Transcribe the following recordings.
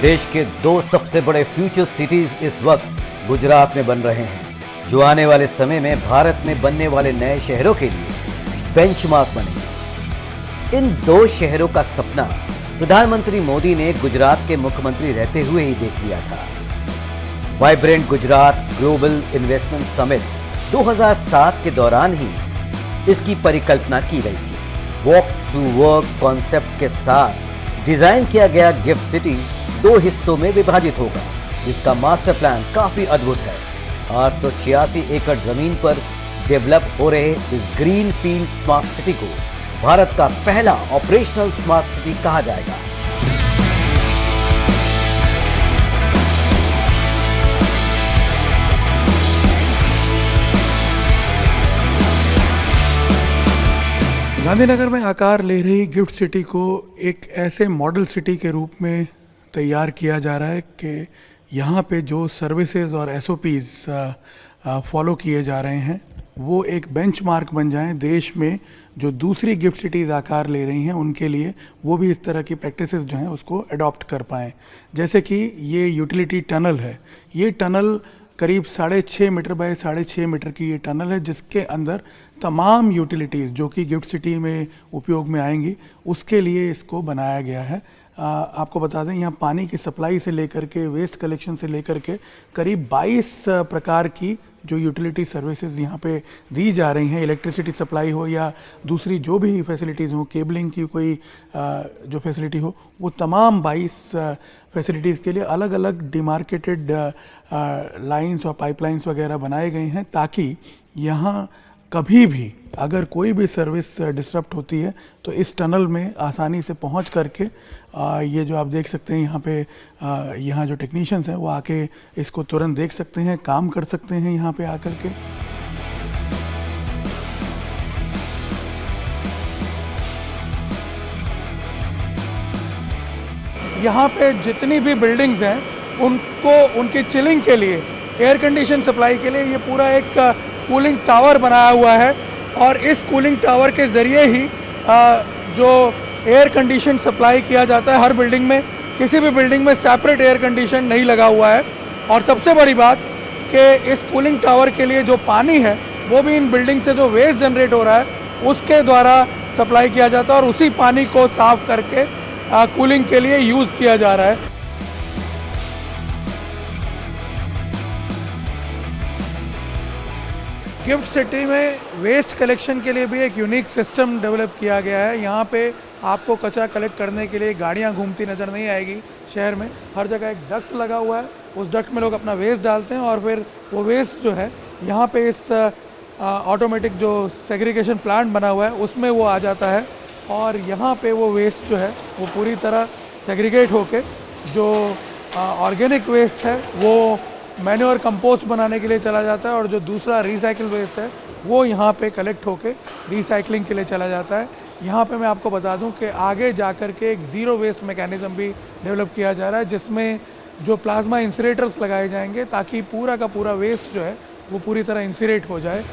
देश के दो सबसे बड़े फ्यूचर सिटीज इस वक्त गुजरात में बन रहे हैं, जो आने वाले समय में भारत में बनने वाले नए शहरों के लिए बेंचमार्क बनेंगे। इन दो शहरों का सपना प्रधानमंत्री मोदी ने गुजरात के मुख्यमंत्री रहते हुए ही देख लिया था। Vibrant Gujarat global investment summit 2007 के दौरान ही इसकी परिकल्पना की गई थी। वॉक टू वर्क कॉन्सेप्ट के साथ डिजाइन किया गया गिफ्ट सिटी दो हिस्सों में विभाजित होगा, जिसका मास्टर प्लान काफी अद्भुत है। 886 एकड़ जमीन पर डेवलप हो रहे इस ग्रीन फील्ड स्मार्ट सिटी को भारत का पहला ऑपरेशनल स्मार्ट सिटी कहा जाएगा। गांधीनगर में आकार ले रही गिफ्ट सिटी को एक ऐसे मॉडल सिटी के रूप में तैयार किया जा रहा है कि यहाँ पे जो सर्विसेज और एसओपीज फॉलो किए जा रहे हैं वो एक बेंचमार्क बन जाएं देश में। जो दूसरी गिफ्ट सिटीज आकार ले रही हैं उनके लिए वो भी इस तरह की प्रैक्टिसेस जो हैं उसको अडॉप्ट कर पाएं। जैसे कि ये यूटिलिटी टनल है, ये टनल करीब 6.5 मीटर बाय 6.5 मीटर की ये टनल है, जिसके अंदर तमाम यूटिलिटीज जो कि गिफ्ट सिटी में उपयोग में आएंगी उसके लिए इसको बनाया गया है। आपको बता दें, यहाँ पानी की सप्लाई से लेकर के वेस्ट कलेक्शन से लेकर के करीब 22 प्रकार की जो यूटिलिटी सर्विसेज यहाँ पे दी जा रही हैं। इलेक्ट्रिसिटी सप्लाई हो या दूसरी जो भी फैसिलिटीज़ हो, केबलिंग की कोई जो फैसिलिटी हो, वो तमाम 22 फैसिलिटीज़ के लिए अलग अलग डिमार्केटेड लाइंस और पाइपलाइंस वगैरह बनाए गए हैं, ताकि यहाँ कभी भी अगर कोई भी सर्विस डिसरप्ट होती है तो इस टनल में आसानी से पहुंच करके ये जो आप देख सकते हैं यहाँ पे यहाँ जो टेक्नीशियंस हैं वो आके इसको तुरंत देख सकते हैं, काम कर सकते हैं यहाँ पे आकर के। यहाँ पे जितनी भी बिल्डिंग्स हैं उनको उनकी चिलिंग के लिए, एयर कंडीशन सप्लाई के लिए ये पूरा एक कूलिंग टावर बनाया हुआ है, और इस कूलिंग टावर के जरिए ही जो एयर कंडीशन सप्लाई किया जाता है हर बिल्डिंग में। किसी भी बिल्डिंग में सेपरेट एयर कंडीशन नहीं लगा हुआ है। और सबसे बड़ी बात कि इस कूलिंग टावर के लिए जो पानी है वो भी इन बिल्डिंग से जो वेस्ट जनरेट हो रहा है उसके द्वारा सप्लाई किया जाता है, और उसी पानी को साफ करके कूलिंग के लिए यूज किया जा रहा है। गिफ्ट सिटी में वेस्ट कलेक्शन के लिए भी एक यूनिक सिस्टम डेवलप किया गया है। यहाँ पे आपको कचरा कलेक्ट करने के लिए गाड़ियाँ घूमती नजर नहीं आएगी। शहर में हर जगह एक डक्ट लगा हुआ है, उस डक्ट में लोग अपना वेस्ट डालते हैं और फिर वो वेस्ट जो है यहाँ पे इस ऑटोमेटिक जो सेग्रीगेशन प्लांट बना हुआ है उसमें वो आ जाता है, और यहाँ पे वो वेस्ट जो है वो पूरी तरह सेग्रीगेट होके जो ऑर्गेनिक वेस्ट है वो मैन्योर कंपोस्ट बनाने के लिए चला जाता है, और जो दूसरा रिसाइकिल वेस्ट है वो यहाँ पे कलेक्ट होके रिसाइकलिंग के लिए चला जाता है। यहाँ पे मैं आपको बता दूं कि आगे जाकर के एक जीरो वेस्ट मैकेनिज्म भी डेवलप किया जा रहा है, जिसमें जो प्लाज्मा इंसिनेटर्स लगाए जाएंगे ताकि पूरा का पूरा वेस्ट जो है वो पूरी तरह इंसिनेट हो जाए।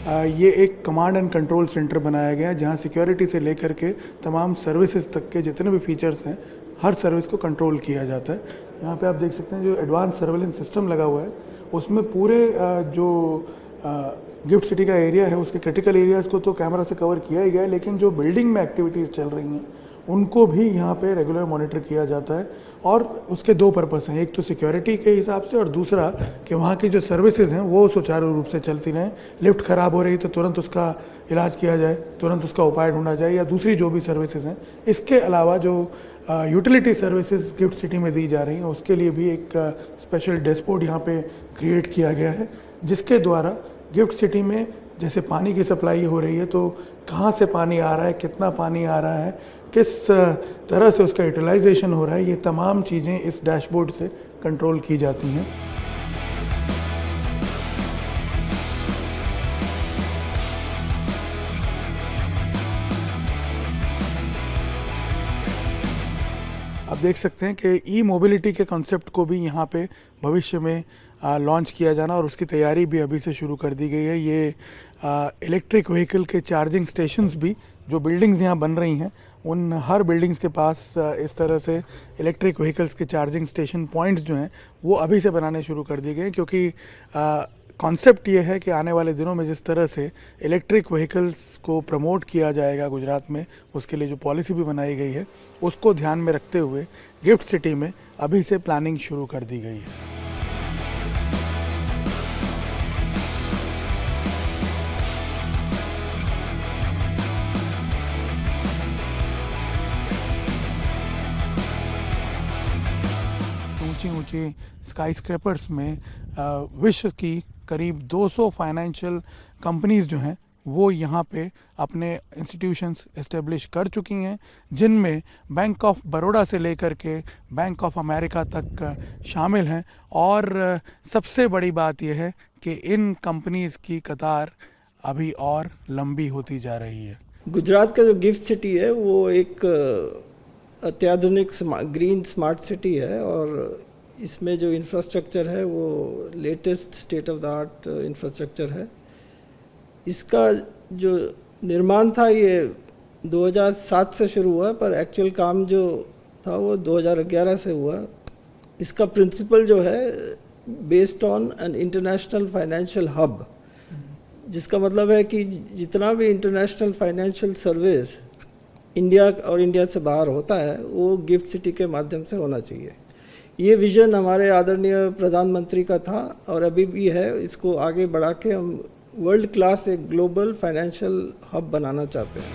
ये एक कमांड एंड कंट्रोल सेंटर बनाया गया है, जहां सिक्योरिटी से लेकर के तमाम सर्विसेज तक के जितने भी फीचर्स हैं हर सर्विस को कंट्रोल किया जाता है। यहाँ पे आप देख सकते हैं जो एडवांस सर्वेलेंस सिस्टम लगा हुआ है उसमें पूरे जो गिफ्ट सिटी का एरिया है उसके क्रिटिकल एरियाज को तो कैमरा से कवर किया ही गया है, लेकिन जो बिल्डिंग में एक्टिविटीज़ चल रही हैं उनको भी यहाँ पे रेगुलर मॉनिटर किया जाता है। और उसके दो पर्पस हैं, एक तो सिक्योरिटी के हिसाब से और दूसरा कि वहाँ की जो सर्विसेज हैं वो सुचारू रूप से चलती रहें। लिफ्ट खराब हो रही तो तुरंत उसका इलाज किया जाए, तुरंत उसका उपाय ढूंढा जाए, या दूसरी जो भी सर्विसेज हैं। इसके अलावा जो यूटिलिटी सर्विसेज गिफ्ट सिटी में दी जा रही हैं उसके लिए भी एक स्पेशल डैशबोर्ड यहाँ पे क्रिएट किया गया है, जिसके द्वारा गिफ्ट सिटी में जैसे पानी की सप्लाई हो रही है तो कहाँ से पानी आ रहा है, कितना पानी आ रहा है, किस तरह से उसका यूटिलाइजेशन हो रहा है, ये तमाम चीज़ें इस डैशबोर्ड से कंट्रोल की जाती हैं। अब देख सकते हैं कि ई मोबिलिटी के कॉन्सेप्ट को भी यहाँ पे भविष्य में लॉन्च किया जाना और उसकी तैयारी भी अभी से शुरू कर दी गई है। ये इलेक्ट्रिक व्हीकल के चार्जिंग स्टेशंस भी जो बिल्डिंग्स यहाँ बन रही हैं, उन हर बिल्डिंग्स के पास इस तरह से इलेक्ट्रिक व्हीकल्स के चार्जिंग स्टेशन पॉइंट्स जो हैं वो अभी से बनाने शुरू कर दिए गए, क्योंकि कॉन्सेप्ट ये है कि आने वाले दिनों में जिस तरह से इलेक्ट्रिक व्हीकल्स को प्रमोट किया जाएगा गुजरात में, उसके लिए जो पॉलिसी भी बनाई गई है उसको ध्यान में रखते हुए गिफ्ट सिटी में अभी से प्लानिंग शुरू कर दी गई है। ऊंची स्काई स्क्रैपर्स में विश्व की करीब 200 फाइनेंशियल कंपनीज जो हैं वो यहाँ पे अपने इंस्टीट्यूशंस एस्टेब्लिश कर चुकी हैं, जिनमें बैंक ऑफ बड़ौदा से लेकर के बैंक ऑफ अमेरिका तक शामिल हैं। और सबसे बड़ी बात यह है कि इन कंपनीज की कतार अभी और लंबी होती जा रही है। गुजरात का जो गिफ्ट सिटी है वो एक अत्याधुनिक ग्रीन स्मार्ट सिटी है और इसमें जो इंफ्रास्ट्रक्चर है वो latest state of the art infrastructure है। इसका जो निर्माण था ये 2007 से शुरू हुआ, पर एक्चुअल काम जो था वो 2011 से हुआ। इसका प्रिंसिपल जो है based on an international financial hub, जिसका मतलब है कि जितना भी इंटरनेशनल फाइनेंशियल सर्विस इंडिया और इंडिया से बाहर होता है वो गिफ्ट सिटी के माध्यम से होना चाहिए। ये विजन हमारे आदरणीय प्रधानमंत्री का था और अभी भी है। इसको आगे बढ़ा के हम वर्ल्ड क्लास एक ग्लोबल फाइनेंशियल हब बनाना चाहते हैं।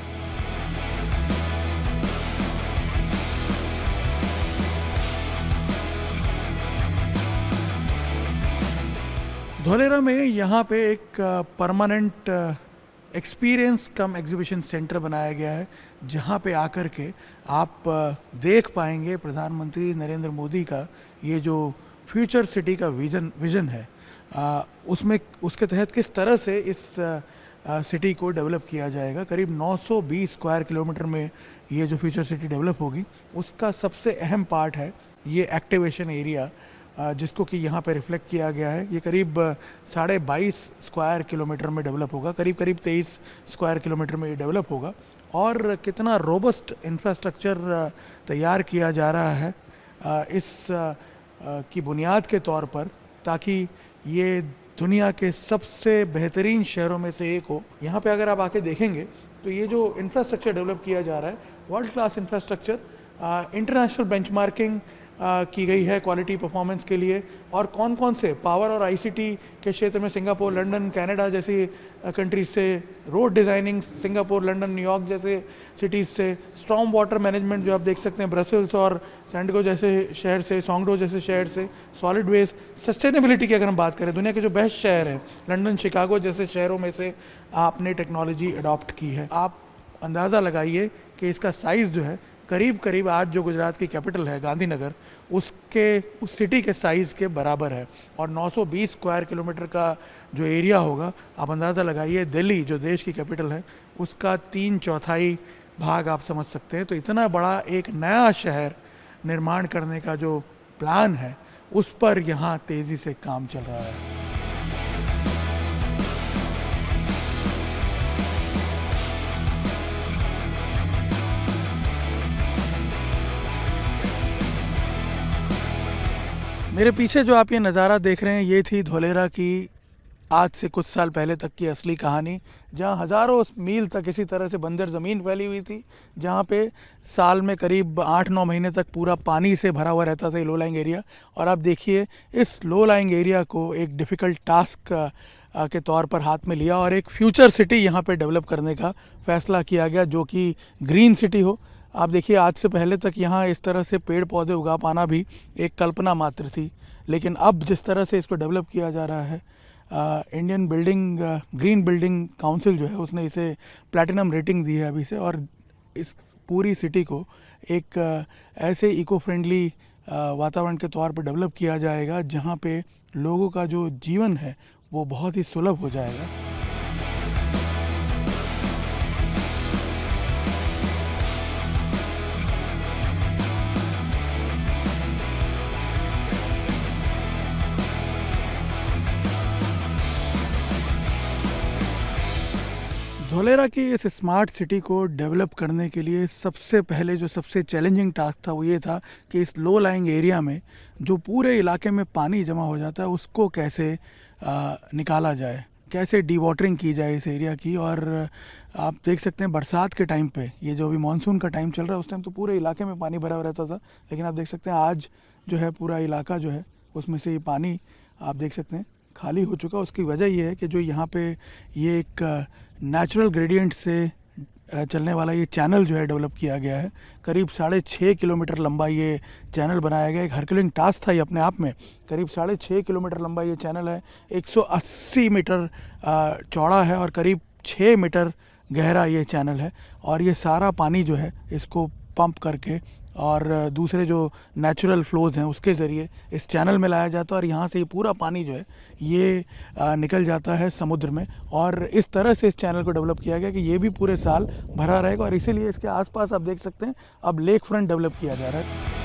धोलेरा में यहाँ पे एक परमानेंट एक्सपीरियंस कम एग्जीबिशन सेंटर बनाया गया है, जहाँ पे आकर के आप देख पाएंगे प्रधानमंत्री नरेंद्र मोदी का ये जो फ्यूचर सिटी का विजन है, उसमें उसके तहत किस तरह से इस सिटी को डेवलप किया जाएगा। करीब 920 स्क्वायर किलोमीटर में ये जो फ्यूचर सिटी डेवलप होगी, उसका सबसे अहम पार्ट है ये एक्टिवेशन एरिया, जिसको कि यहाँ पे रिफ्लेक्ट किया गया है। ये करीब 22.5 स्क्वायर किलोमीटर में डेवलप होगा, करीब 23 स्क्वायर किलोमीटर में ये डेवलप होगा। और कितना रोबस्ट इंफ्रास्ट्रक्चर तैयार किया जा रहा है इस की बुनियाद के तौर पर, ताकि ये दुनिया के सबसे बेहतरीन शहरों में से एक हो। यहाँ पे अगर आप आके देखेंगे तो ये जो इंफ्रास्ट्रक्चर डेवलप किया जा रहा है, world class infrastructure, international benchmarking की गई है क्वालिटी परफॉर्मेंस के लिए। और कौन कौन से पावर और आईसीटी के क्षेत्र में सिंगापुर, लंदन, कनाडा जैसी कंट्रीज से, road designing Singapore, London, New York जैसे सिटीज से, स्टॉर्म वाटर मैनेजमेंट जो आप देख सकते हैं ब्रसेल्स और सैंडिगो जैसे शहर से, सोंगडो जैसे शहर से, सॉलिड वेस्ट, सस्टेनेबिलिटी की अगर हम बात करें, दुनिया के जो बेस्ट शहर है लंदन, शिकागो जैसे शहरों में से आपने टेक्नोलॉजी अडॉप्ट की है। आप अंदाज़ा लगाइए कि इसका साइज जो है करीब करीब आज जो गुजरात की कैपिटल है गांधीनगर, उसके उस सिटी के साइज के बराबर है। और 920 स्क्वायर किलोमीटर का जो एरिया होगा, आप अंदाज़ा लगाइए दिल्ली जो देश की कैपिटल है उसका 3/4 भाग आप समझ सकते हैं। तो इतना बड़ा एक नया शहर निर्माण करने का जो प्लान है उस पर यहाँ तेजी से काम चल रहा है। मेरे पीछे जो आप ये नज़ारा देख रहे हैं, ये थी धोलेरा की आज से कुछ साल पहले तक की असली कहानी, जहां हजारों मील तक इसी तरह से बंजर ज़मीन फैली हुई थी, जहां पे साल में करीब 8-9 महीने तक पूरा पानी से भरा हुआ रहता था ये लो लाइंग एरिया। और आप देखिए इस लो लाइंग एरिया को एक डिफ़िकल्ट टास्क के तौर पर हाथ में लिया और एक फ्यूचर सिटी यहाँ पे डेवलप करने का फैसला किया गया, जो कि ग्रीन सिटी हो। आप देखिए आज से पहले तक यहाँ इस तरह से पेड़ पौधे उगा पाना भी एक कल्पना मात्र थी, लेकिन अब जिस तरह से इसको डेवलप किया जा रहा है, इंडियन ग्रीन बिल्डिंग काउंसिल जो है उसने इसे प्लैटिनम रेटिंग दी है अभी से। और इस पूरी सिटी को एक ऐसे इको फ्रेंडली वातावरण के तौर पर डेवलप किया जाएगा जहाँ पे लोगों का जो जीवन है वो बहुत ही सुलभ हो जाएगा। धोलेरा की इस स्मार्ट सिटी को डेवलप करने के लिए सबसे पहले जो सबसे चैलेंजिंग टास्क था वो ये था कि इस लो लाइंग एरिया में जो पूरे इलाके में पानी जमा हो जाता है उसको कैसे निकाला जाए, कैसे डी वाटरिंग की जाए इस एरिया की। और आप देख सकते हैं बरसात के टाइम पे, ये जो अभी मानसून का टाइम चल रहा है उस टाइम तो पूरे इलाके में पानी भरा हुआ रहता था, लेकिन आप देख सकते हैं आज जो है पूरा इलाका जो है उसमें से ये पानी आप देख सकते हैं खाली हो चुका। उसकी वजह ये है कि जो यहाँ पे ये एक नेचुरल ग्रेडियंट से चलने वाला ये चैनल जो है डेवलप किया गया है। करीब 6.5 किलोमीटर लंबा ये चैनल बनाया गया है। एक हरक्यूलिंग टास्क था ये अपने आप में। करीब 6.5 किलोमीटर लंबा ये चैनल है, 180 मीटर चौड़ा है और करीब 6 मीटर गहरा ये चैनल है। और ये सारा पानी जो है इसको पंप करके और दूसरे जो नेचुरल फ्लोज हैं उसके ज़रिए इस चैनल में लाया जाता है और यहाँ से ये पूरा पानी जो है ये निकल जाता है समुद्र में। और इस तरह से इस चैनल को डेवलप किया गया कि ये भी पूरे साल भरा रहेगा और इसीलिए इसके आसपास आप देख सकते हैं अब लेक फ्रंट डेवलप किया जा रहा है।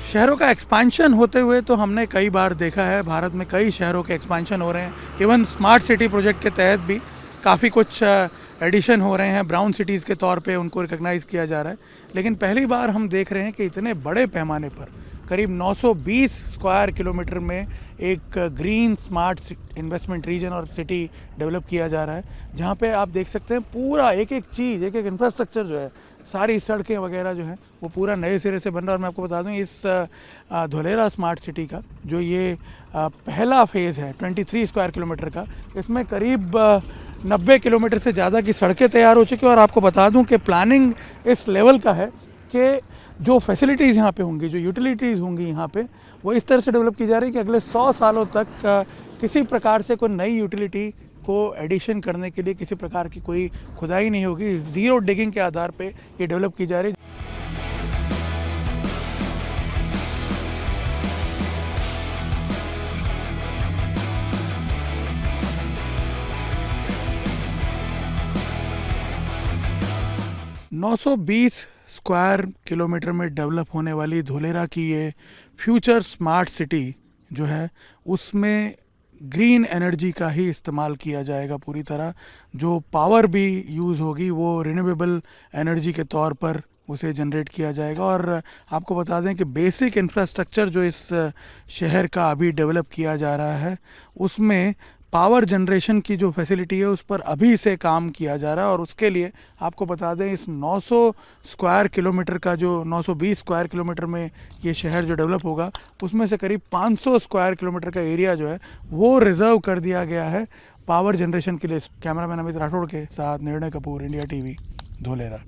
शहरों का एक्सपेंशन होते हुए तो हमने कई बार देखा है, भारत में कई शहरों के एक्सपेंशन हो रहे हैं। इवन स्मार्ट सिटी प्रोजेक्ट के तहत भी काफ़ी कुछ एडिशन हो रहे हैं, ब्राउन सिटीज़ के तौर पे उनको रिकॉग्नाइज किया जा रहा है। लेकिन पहली बार हम देख रहे हैं कि इतने बड़े पैमाने पर करीब 920 स्क्वायर किलोमीटर में एक ग्रीन स्मार्ट इन्वेस्टमेंट रीजन और सिटी डेवलप किया जा रहा है, जहाँ पे आप देख सकते हैं पूरा एक एक चीज़, एक एक इंफ्रास्ट्रक्चर जो है, सारी सड़कें वगैरह जो हैं वो पूरा नए सिरे से बन रहा है। और मैं आपको बता दूं इस धोलेरा स्मार्ट सिटी का जो ये पहला फेज़ है 23 स्क्वायर किलोमीटर का, इसमें करीब 90 किलोमीटर से ज़्यादा की सड़कें तैयार हो चुकी हैं। और आपको बता दूं कि प्लानिंग इस लेवल का है कि जो फैसिलिटीज़ यहाँ पे होंगी, जो यूटिलिटीज़ होंगी यहाँ पे, वो इस तरह से डेवलप की जा रही है कि अगले 100 सालों तक किसी प्रकार से कोई नई यूटिलिटी को एडिशन करने के लिए किसी प्रकार की कोई खुदाई नहीं होगी। ज़ीरो डिगिंग के आधार पे ये डेवलप की जा रही है। ...920 स्क्वायर किलोमीटर में डेवलप होने वाली धोलेरा की ये फ्यूचर स्मार्ट सिटी जो है उसमें ग्रीन एनर्जी का ही इस्तेमाल किया जाएगा पूरी तरह। जो पावर भी यूज़ होगी वो रिन्यूएबल एनर्जी के तौर पर उसे जनरेट किया जाएगा। और आपको बता दें कि बेसिक इंफ्रास्ट्रक्चर जो इस शहर का अभी डेवलप किया जा रहा है उसमें पावर जनरेशन की जो फैसिलिटी है उस पर अभी से काम किया जा रहा है। और उसके लिए आपको बता दें इस 900 स्क्वायर किलोमीटर का जो 920 स्क्वायर किलोमीटर में ये शहर जो डेवलप होगा उसमें से करीब 500 स्क्वायर किलोमीटर का एरिया जो है वो रिजर्व कर दिया गया है पावर जनरेशन के लिए। कैमरामैन अमित राठौड़ के साथ निर्णय कपूर, इंडिया टीवी, धोलेरा।